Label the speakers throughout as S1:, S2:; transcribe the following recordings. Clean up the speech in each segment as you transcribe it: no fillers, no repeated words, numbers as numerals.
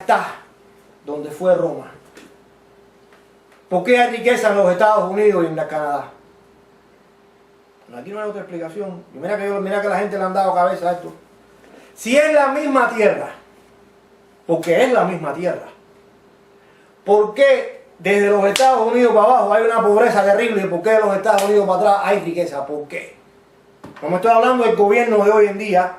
S1: está donde fue Roma. ¿Por qué hay riqueza en los Estados Unidos y en la Canadá? Aquí no hay otra explicación. Y mira que la gente le han dado cabeza a esto. Si es la misma tierra, porque es la misma tierra, ¿por qué desde los Estados Unidos para abajo hay una pobreza terrible? ¿Y por qué de los Estados Unidos para atrás hay riqueza? ¿Por qué? No me estoy hablando del gobierno de hoy en día,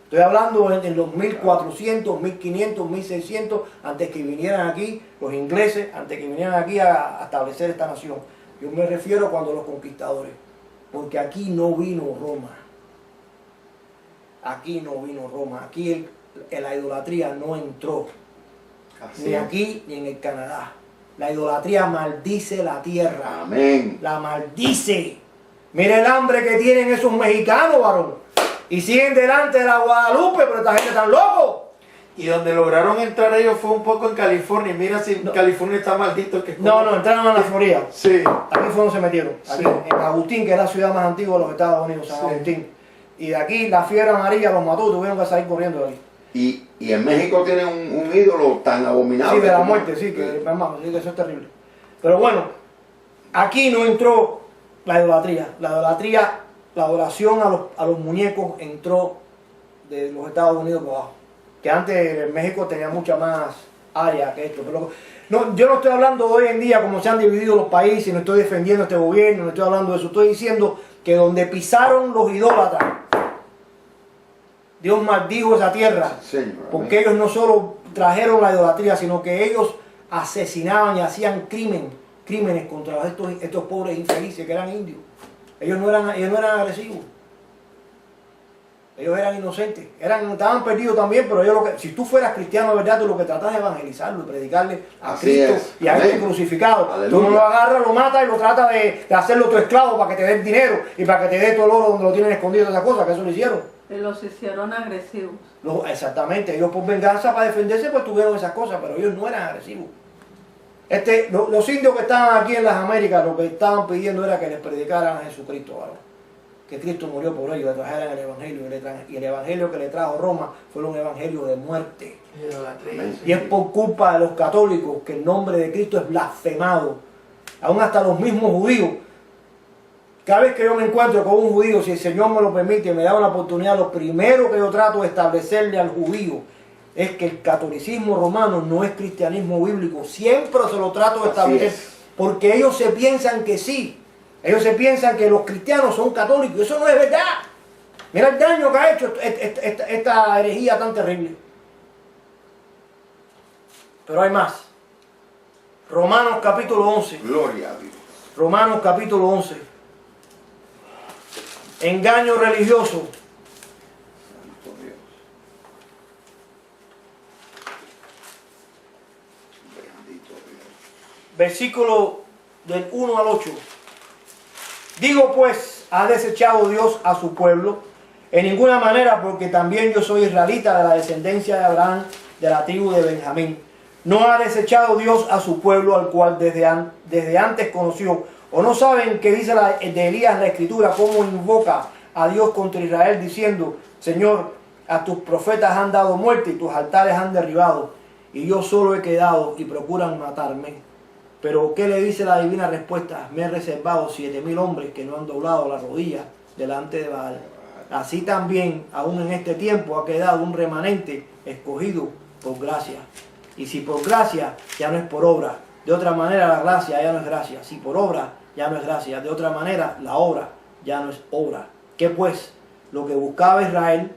S1: estoy hablando en los 1400, 1500, 1600, antes que vinieran aquí los ingleses, antes que vinieran aquí a establecer esta nación. Yo me refiero cuando los conquistadores, porque aquí no vino Roma. Aquí no vino Roma, aquí la idolatría no entró, ni aquí ni en el Canadá. La idolatría maldice la tierra.
S2: Amén.
S1: La maldice. Mira el hambre que tienen esos mexicanos, varón. Y siguen delante de la Guadalupe, pero esta gente está loco.
S3: Y donde lograron entrar ellos fue un poco en California. Mira si
S1: No.
S3: California está maldito. Que
S1: No, entraron a la Florida.
S3: Sí.
S1: Aquí fue donde se metieron. Aquí,
S3: Sí.
S1: en Agustín, que es la ciudad más antigua de los Estados Unidos, San
S3: Sí.
S1: Agustín. Y de aquí la fiebre amarilla los mató y tuvieron que salir corriendo de ahí.
S2: Y en México tienen un ídolo tan abominable.
S1: Sí, de la
S2: como-
S1: muerte, sí, que hermano, sí, que eso es terrible. Pero bueno, aquí no entró la idolatría. La idolatría, la adoración a los muñecos entró de los Estados Unidos por abajo. Que antes en México tenía mucha más área que esto. Pero no, yo no estoy hablando hoy en día como se han dividido los países, no estoy defendiendo este gobierno, no estoy hablando de eso. Estoy diciendo que donde pisaron los idólatras, Dios maldijo esa tierra.
S2: Señor,
S1: Porque ellos no solo trajeron la idolatría, sino que ellos asesinaban y hacían crímenes contra estos pobres infelices que eran indios. Ellos no eran agresivos. Ellos eran inocentes. Estaban perdidos también, pero ellos si tú fueras cristiano de verdad, tú lo que tratas es evangelizarlo y predicarle a
S2: Así
S1: Cristo
S2: es.
S1: y a
S2: Amén.
S1: este crucificado.
S2: Aleluya.
S1: Tú no lo agarras, lo matas y lo tratas de hacerlo tu esclavo para que te den dinero y para que te dé todo el oro donde lo tienen escondido, esas cosas, que eso lo hicieron.
S4: Los hicieron agresivos.
S1: Exactamente, ellos por venganza, para defenderse, pues tuvieron esas cosas, pero ellos no eran agresivos. Los indios que estaban aquí en las Américas, lo que estaban pidiendo era que les predicaran a Jesucristo, ¿vale? Que Cristo murió por ellos, le trajeran el Evangelio, y el Evangelio que le trajo Roma fue un Evangelio de muerte.
S2: Amén.
S1: Y es por culpa de los católicos que el nombre de Cristo es blasfemado. Aún hasta los mismos judíos. Cada vez que yo me encuentro con un judío, si el Señor me lo permite, me da una oportunidad, lo primero que yo trato de establecerle al judío es que el catolicismo romano no es cristianismo bíblico. Siempre se lo trato de establecer, porque ellos se piensan que sí. Ellos se piensan que los cristianos son católicos. Eso no es verdad. Mira el daño que ha hecho esta herejía tan terrible. Pero hay más. Romanos capítulo 11.
S2: Gloria a Dios.
S1: Romanos capítulo 11. Engaño religioso.
S2: Santo Dios. Bendito Dios.
S1: Versículo del 1 al 8. Digo pues, ¿ha desechado Dios a su pueblo? En ninguna manera, porque también yo soy israelita de la descendencia de Abraham, de la tribu de Benjamín. No ha desechado Dios a su pueblo, al cual desde antes conoció. ¿O no saben que dice de Elías la Escritura, cómo invoca a Dios contra Israel, diciendo: Señor, a tus profetas han dado muerte y tus altares han derribado, y yo solo he quedado y procuran matarme? Pero ¿qué le dice la divina respuesta? Me he reservado 7,000 hombres que no han doblado la rodilla delante de Baal. Así también, aún en este tiempo, ha quedado un remanente escogido por gracia. Y si por gracia, ya no es por obra. De otra manera, la gracia ya no es gracia. Si por obra, ya no es gracia. De otra manera, la obra ya no es obra. ¿Qué pues? Lo que buscaba Israel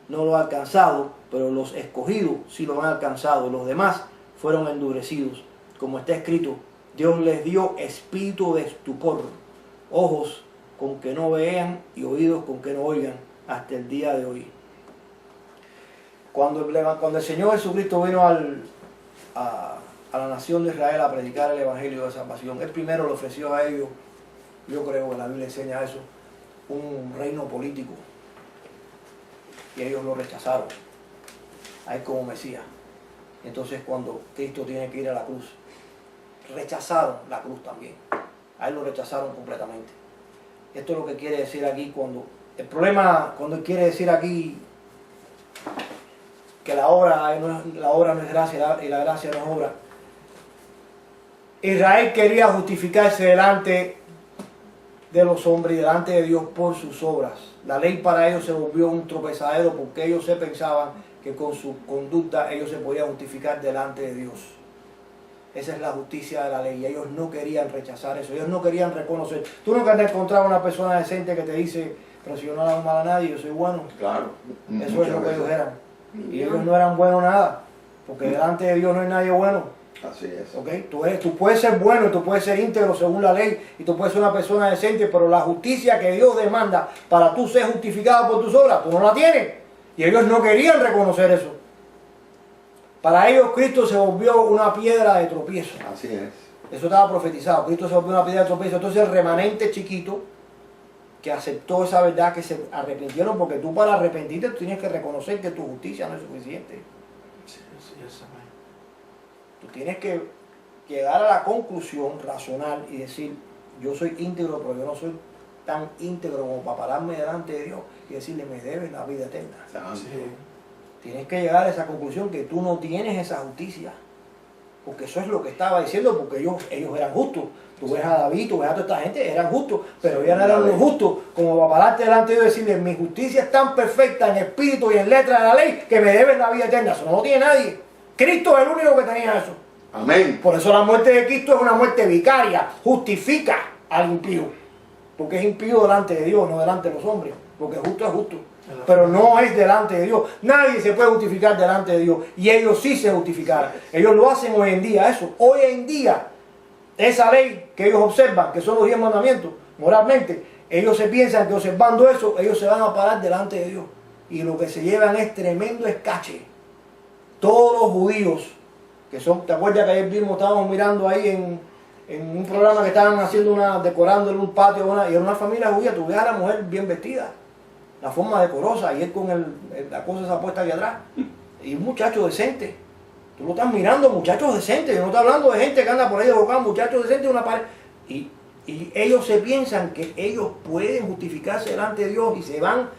S1: no lo ha alcanzado, pero los escogidos sí lo han alcanzado. Los demás fueron endurecidos. Como está escrito, Dios les dio espíritu de estupor, ojos con que no vean y oídos con que no oigan, hasta el día de hoy. Cuando el Señor Jesucristo vino a la nación de Israel a predicar el Evangelio de salvación, Él primero le ofreció a ellos, yo creo que la Biblia enseña eso, un reino político. Y ellos lo rechazaron a Él como Mesías. Entonces cuando Cristo tiene que ir a la cruz, rechazaron la cruz también. A Él lo rechazaron completamente. Esto es lo que quiere decir aquí cuando... El problema cuando Él quiere decir aquí que la obra no es gracia y la gracia no es obra. Israel quería justificarse delante de los hombres y delante de Dios por sus obras. La ley para ellos se volvió un tropezadero porque ellos se pensaban que con su conducta ellos se podían justificar delante de Dios. Esa es la justicia de la ley y ellos no querían rechazar eso, ellos no querían reconocer. Tú nunca te has encontrado una persona decente que te dice, pero si yo no le hago mal a nadie, yo soy bueno.
S2: Claro.
S1: Eso es lo que ellos eran. Y ellos no eran buenos nada, porque delante de Dios no hay nadie bueno.
S2: Así es.
S1: ¿Okay? Tú puedes ser bueno, tú puedes ser íntegro según la ley y tú puedes ser una persona decente, pero la justicia que Dios demanda para tú ser justificado por tus obras, tú no la tienes. Y ellos no querían reconocer eso. Para ellos Cristo se volvió una piedra de tropiezo.
S2: Así es.
S1: Eso estaba profetizado. Cristo se volvió una piedra de tropiezo. Entonces el remanente chiquito que aceptó esa verdad, que se arrepintieron, porque tú para arrepentirte tú tienes que reconocer que tu justicia no es suficiente.
S3: Sí, sí, eso es.
S1: Tú tienes que llegar a la conclusión racional y decir, yo soy íntegro, pero yo no soy tan íntegro como para pararme delante de Dios y decirle, me debes la vida eterna.
S3: Sí.
S1: Tienes que llegar a esa conclusión que tú no tienes esa justicia. Porque eso es lo que estaba diciendo, porque ellos eran justos. Tú ves a David, tú ves a toda esta gente, eran justos, pero ellos no eran los justos como para pararte delante de Dios y decirle, mi justicia es tan perfecta en espíritu y en letra de la ley que me debes la vida eterna. Eso no lo tiene nadie. Cristo es el único que tenía eso.
S2: Amén.
S1: Por eso la muerte de Cristo es una muerte vicaria, justifica al impío. Porque es impío delante de Dios, no delante de los hombres. Porque justo es justo, pero no es delante de Dios. Nadie se puede justificar delante de Dios. Y ellos sí se justificaron. Ellos lo hacen hoy en día, eso. Hoy en día, esa ley que ellos observan, que son los 10 mandamientos, moralmente, ellos se piensan que observando eso, ellos se van a parar delante de Dios. Y lo que se llevan es tremendo escache. Todos los judíos, que son, ¿te acuerdas que ayer mismo estábamos mirando ahí en un programa que estaban haciendo decorando en un patio, y era una familia judía, tú ves a la mujer bien vestida, la forma decorosa, y él con la cosa esa puesta aquí atrás, y un muchacho decente. Tú lo estás mirando, muchachos decentes, yo no estoy hablando de gente que anda por ahí de boca, muchachos decentes, una pared. Y ellos se piensan que ellos pueden justificarse delante de Dios y se van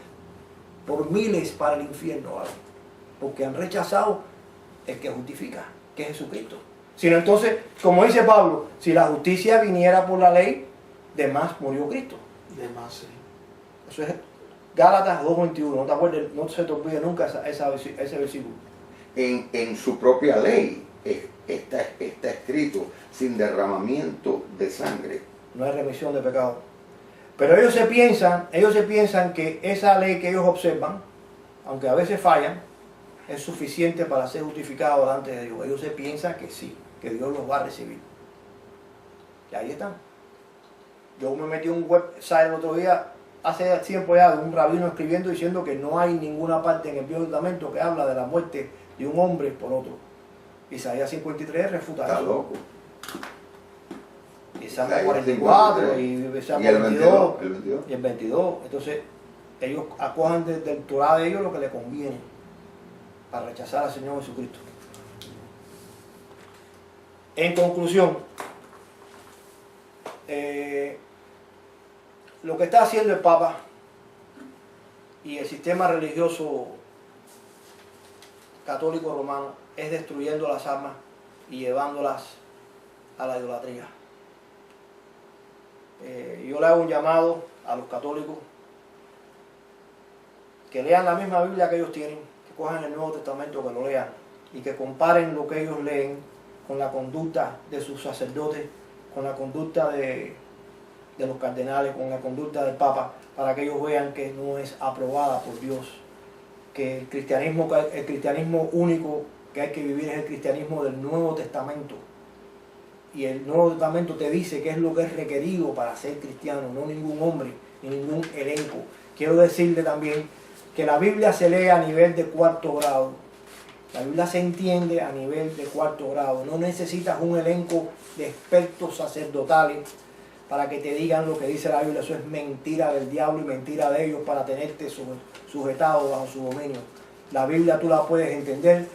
S1: por miles para el infierno, ¿vale? Porque han rechazado el que justifica, que es Jesucristo. Sino entonces, como dice Pablo, si la justicia viniera por la ley, de más murió Cristo.
S3: De más, sí.
S1: Eso es Gálatas 2:21, no te acuerdes, no se te olvide nunca ese versículo.
S2: En su propia ley está escrito, sin derramamiento de sangre.
S1: No hay remisión de pecado. Pero ellos se piensan que esa ley que ellos observan, aunque a veces fallan, es suficiente para ser justificado delante de Dios. Ellos se piensan que sí, que Dios los va a recibir. Y ahí están. Yo me metí en un website el otro día, hace tiempo ya, de un rabino escribiendo diciendo que no hay ninguna parte en el Viejo Testamento que habla de la muerte de un hombre por otro. Isaías 53 refuta
S2: Está
S1: eso.
S2: loco.
S1: Y Salmo 44 y Salmo 22
S2: el 22.
S1: y el 22. Entonces, ellos acojan desde el Torah de ellos lo que les conviene para rechazar al Señor Jesucristo. En conclusión, lo que está haciendo el Papa y el sistema religioso católico romano es destruyendo las almas y llevándolas a la idolatría. Yo le hago un llamado a los católicos que lean la misma Biblia que ellos tienen, que cojan el Nuevo Testamento, que lo lean y que comparen lo que ellos leen con la conducta de sus sacerdotes, con la conducta de los cardenales, con la conducta del Papa, para que ellos vean que no es aprobada por Dios, que el cristianismo único que hay que vivir es el cristianismo del Nuevo Testamento. Y el Nuevo Testamento te dice qué es lo que es requerido para ser cristiano, no ningún hombre ni ningún elenco. Quiero decirle también que la Biblia se lee a nivel de 4º grado. La Biblia se entiende a nivel de 4º grado. No necesitas un elenco de expertos sacerdotales para que te digan lo que dice la Biblia. Eso es mentira del diablo y mentira de ellos para tenerte sujetado bajo su dominio. La Biblia tú la puedes entender.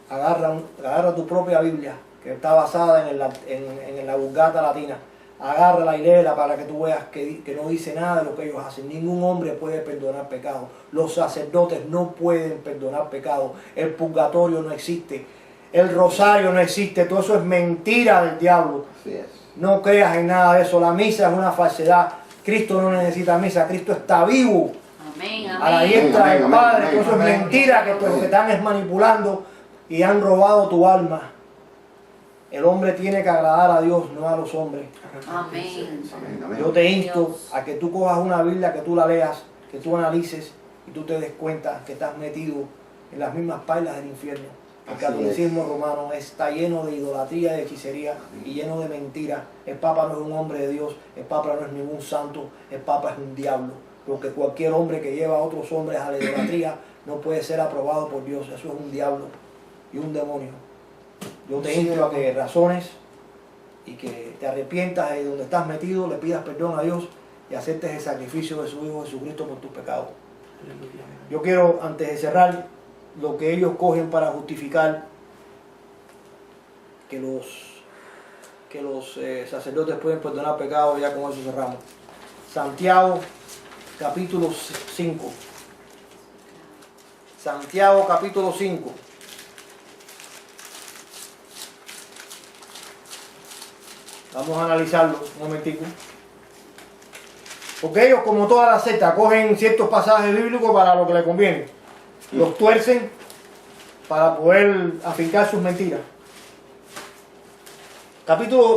S1: Agarra tu propia Biblia, que está basada en la Vulgata latina. Agárrala y léela para que tú veas que no dice nada de lo que ellos hacen. Ningún hombre puede perdonar pecados. Los sacerdotes no pueden perdonar pecados. El purgatorio no existe. El rosario no existe. Todo eso es mentira del diablo.
S2: Así es.
S1: No creas en nada de eso. La misa es una falsedad. Cristo no necesita misa. Cristo está vivo.
S4: Amén,
S1: A la
S4: amén.
S1: diestra del
S2: Amén,
S1: Padre.
S2: amén,
S1: Eso es
S3: amén.
S1: mentira, que lo que están es manipulando y han robado tu alma. El hombre tiene que agradar a Dios, no a los hombres.
S4: Amén.
S2: Amén, amén.
S1: Yo te insto
S4: Dios.
S1: a que tú cojas una Biblia, que tú la leas, que tú analices y tú te des cuenta que estás metido en las mismas pailas del infierno. El
S2: Así
S1: catolicismo romano está lleno de idolatría, de hechicería y lleno de mentiras. El Papa no es un hombre de Dios, el Papa no es ningún santo, el Papa es un diablo. Porque cualquier hombre que lleva a otros hombres a la idolatría no puede ser aprobado por Dios. Eso es un diablo y un demonio. Yo te insto a que razones y que te arrepientas de donde estás metido, le pidas perdón a Dios y aceptes el sacrificio de su Hijo Jesucristo por tus pecados. Yo quiero, antes de cerrar, lo que ellos cogen para justificar que los sacerdotes pueden perdonar pecados, ya con eso cerramos. Santiago capítulo 5. Santiago capítulo 5. Vamos a analizarlo un momentico. Porque ellos, como toda la secta, cogen ciertos pasajes bíblicos para lo que les conviene. Los tuercen para poder afincar sus mentiras.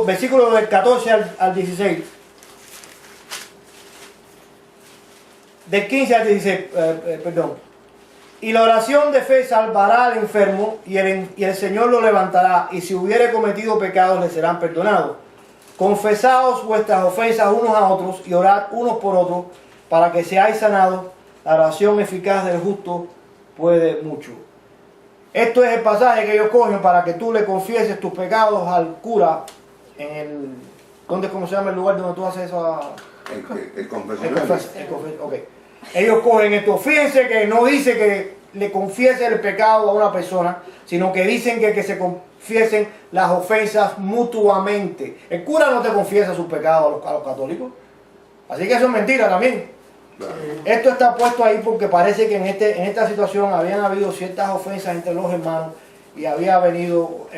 S1: Versículo del 14 al 16. Del 15 al 16, perdón. Y la oración de fe salvará al enfermo y el Señor lo levantará, y si hubiere cometido pecados le serán perdonados. Confesaos vuestras ofensas unos a otros y orad unos por otros para que seáis sanados. La oración eficaz del justo puede mucho. Esto es el pasaje que ellos cogen para que tú le confieses tus pecados al cura en el... ¿Cómo se llama el lugar donde tú haces eso?
S2: El
S1: El
S2: confesionario.
S1: ok. Ellos cogen esto. Fíjense que no dice que le confiese el pecado a una persona, sino que dicen que se confiesen las ofensas mutuamente. El cura no te confiesa sus pecados a los católicos. Así que eso es mentira también.
S2: Claro.
S1: Esto está puesto ahí porque parece que en esta situación habían habido ciertas ofensas entre los hermanos y había venido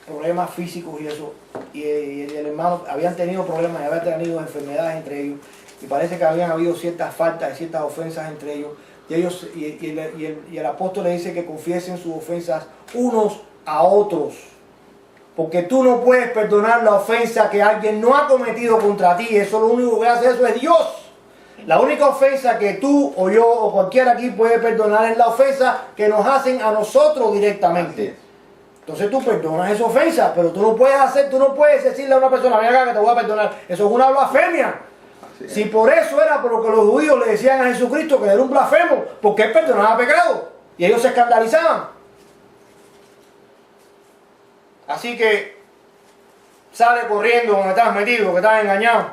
S1: problemas físicos y eso. Y el hermano habían tenido problemas y habían tenido enfermedades entre ellos. Y parece que habían habido ciertas faltas y ciertas ofensas entre ellos. Y el apóstol le dice que confiesen sus ofensas unos a otros. Porque tú no puedes perdonar la ofensa que alguien no ha cometido contra ti. Eso lo único que hace eso es Dios. La única ofensa que tú o yo o cualquiera aquí puede perdonar es la ofensa que nos hacen a nosotros directamente. Entonces tú perdonas esa ofensa, pero tú no puedes decirle a una persona, ven acá que te voy a perdonar. Eso es una blasfemia. Si por eso era por lo que los judíos le decían a Jesucristo que era un blasfemo, porque él perdonaba pecado y ellos se escandalizaban. Así que sale corriendo donde estás metido, que estás engañado,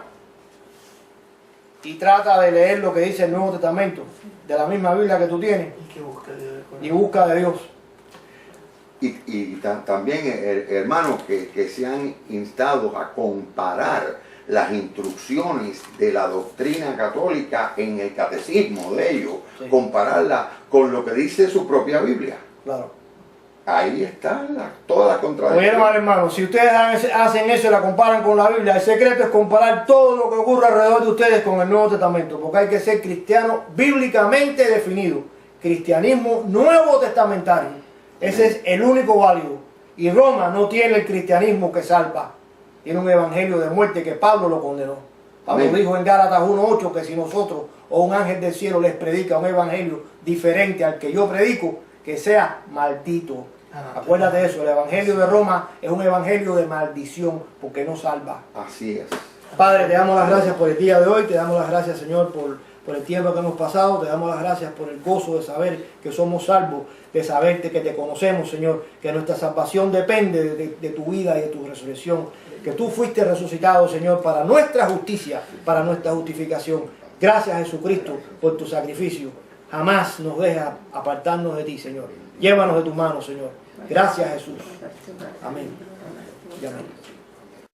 S1: y trata de leer lo que dice el Nuevo Testamento, de la misma Biblia que tú tienes, y busca de Dios.
S2: Y también, hermanos, que sean instados a comparar las instrucciones de la doctrina católica en el catecismo de ellos,
S1: Sí.
S2: compararla con lo que dice su propia Biblia.
S1: Claro.
S2: Ahí está toda la
S1: Oyeron,
S2: contradicción.
S1: hermanos, si ustedes hacen eso y la comparan con la Biblia, el secreto es comparar todo lo que ocurre alrededor de ustedes con el Nuevo Testamento, porque hay que ser cristiano bíblicamente definido. Cristianismo nuevo testamentario. Ese es el único válido. Y Roma no tiene el cristianismo que salva. Tiene un evangelio de muerte que Pablo lo condenó. Pablo
S2: Amén.
S1: dijo en Gálatas 1:8 que si nosotros o un ángel del cielo les predica un evangelio diferente al que yo predico, que sea maldito. Acuérdate de eso, el evangelio de Roma es un evangelio de maldición porque no salva.
S2: Así es.
S1: Padre, te damos las gracias por el día de hoy, te damos las gracias, Señor, por el tiempo que hemos pasado, te damos las gracias por el gozo de saber que somos salvos, de saberte que te conocemos, Señor, que nuestra salvación depende de tu vida y de tu resurrección, que tú fuiste resucitado, Señor, para nuestra justicia, para nuestra justificación. Gracias, Jesucristo, por tu sacrificio. Jamás nos deja apartarnos de ti, Señor. Llévanos de tu mano, Señor. Gracias, Jesús. Amén. Y amén.